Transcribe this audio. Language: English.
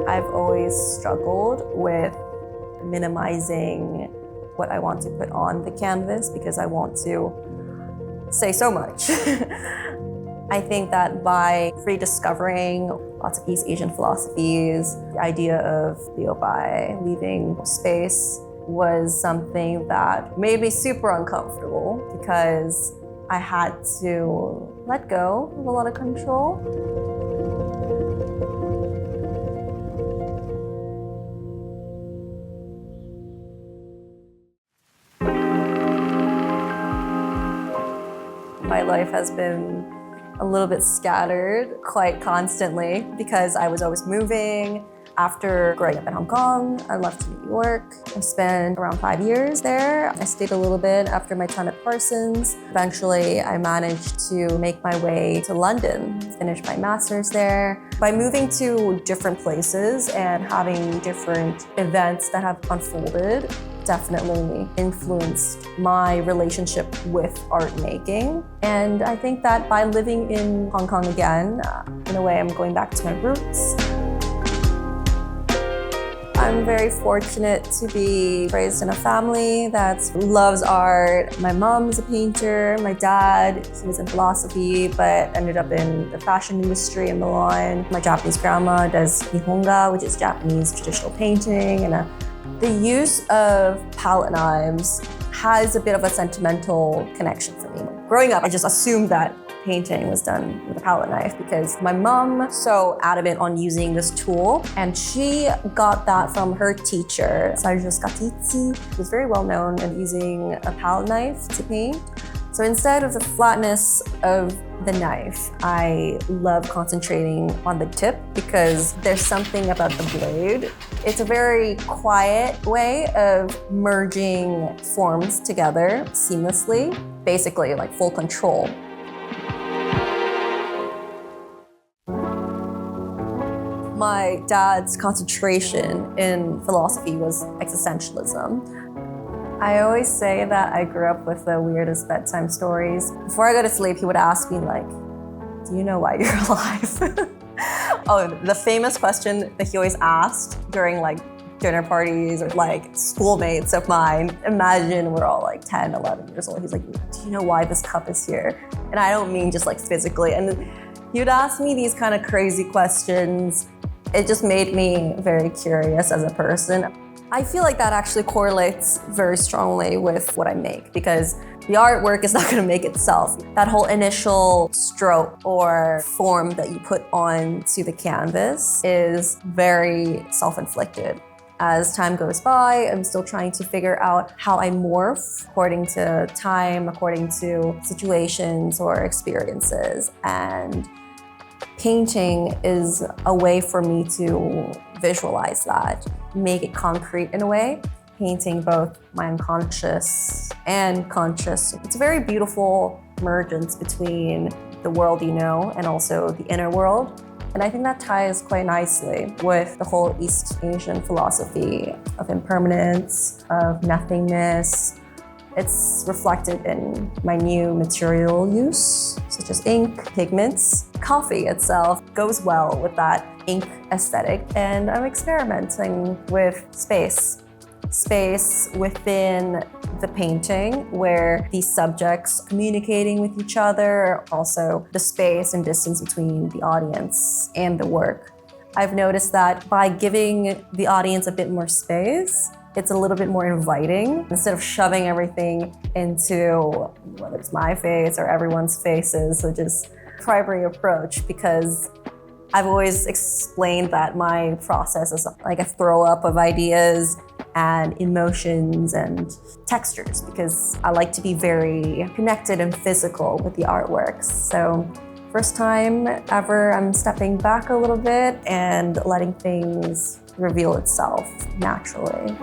I've always struggled with minimizing what I want to put on the canvas because I want to say so much. I think that by rediscovering lots of East Asian philosophies, the idea of Liubai, leaving space, was something that made me super uncomfortable because I had to let go of a lot of control. My life has been a little bit scattered quite constantly because I was always moving. After growing up in Hong Kong, I left to New York. I spent around 5 years there. I stayed a little bit after my time at Parsons. Eventually, I managed to make my way to London, finish my master's there. By moving to different places and having different events that have unfolded, definitely influenced my relationship with art making. And I think that by living in Hong Kong again, in a way, I'm going back to my roots. I'm very fortunate to be raised in a family that loves art. My mom's a painter, my dad, he was in philosophy, but ended up in the fashion industry in Milan. My Japanese grandma does nihonga, which is Japanese traditional painting. And the use of palette knives has a bit of a sentimental connection for me. Growing up, I just assumed that painting was done with a palette knife because my mom was so adamant on using this tool, and she got that from her teacher, Sergio Scatizzi, who was very well known at using a palette knife to paint. So instead of the flatness of the knife, I love concentrating on the tip because there's something about the blade. It's a very quiet way of merging forms together seamlessly, basically like full control. My dad's concentration in philosophy was existentialism. I always say that I grew up with the weirdest bedtime stories. Before I go to sleep, he would ask me like, do you know why you're alive? Oh, the famous question that he always asked during like dinner parties or like schoolmates of mine. Imagine we're all like 10, 11 years old. He's like, do you know why this cup is here? And I don't mean just like physically. And he would ask me these kind of crazy questions. It just made me very curious as a person. I feel like that actually correlates very strongly with what I make because the artwork is not going to make itself. That whole initial stroke or form that you put onto the canvas is very self-inflicted. As time goes by, I'm still trying to figure out how I morph according to time, according to situations or experiences. And painting is a way for me to visualize that, make it concrete in a way, painting both my unconscious and conscious. It's a very beautiful emergence between the world you know and also the inner world. And I think that ties quite nicely with the whole East Asian philosophy of impermanence, of nothingness. It's reflected in my new material use, such as ink, pigments. Coffee itself goes well with that ink aesthetic, and I'm experimenting with space. Space within the painting where these subjects are communicating with each other, also the space and distance between the audience and the work. I've noticed that by giving the audience a bit more space, it's a little bit more inviting instead of shoving everything into whether it's my face or everyone's faces, which is primary approach because I've always explained that my process is like a throw up of ideas and emotions and textures because I like to be very connected and physical with the artworks. So first time ever, I'm stepping back a little bit and letting things reveal itself naturally.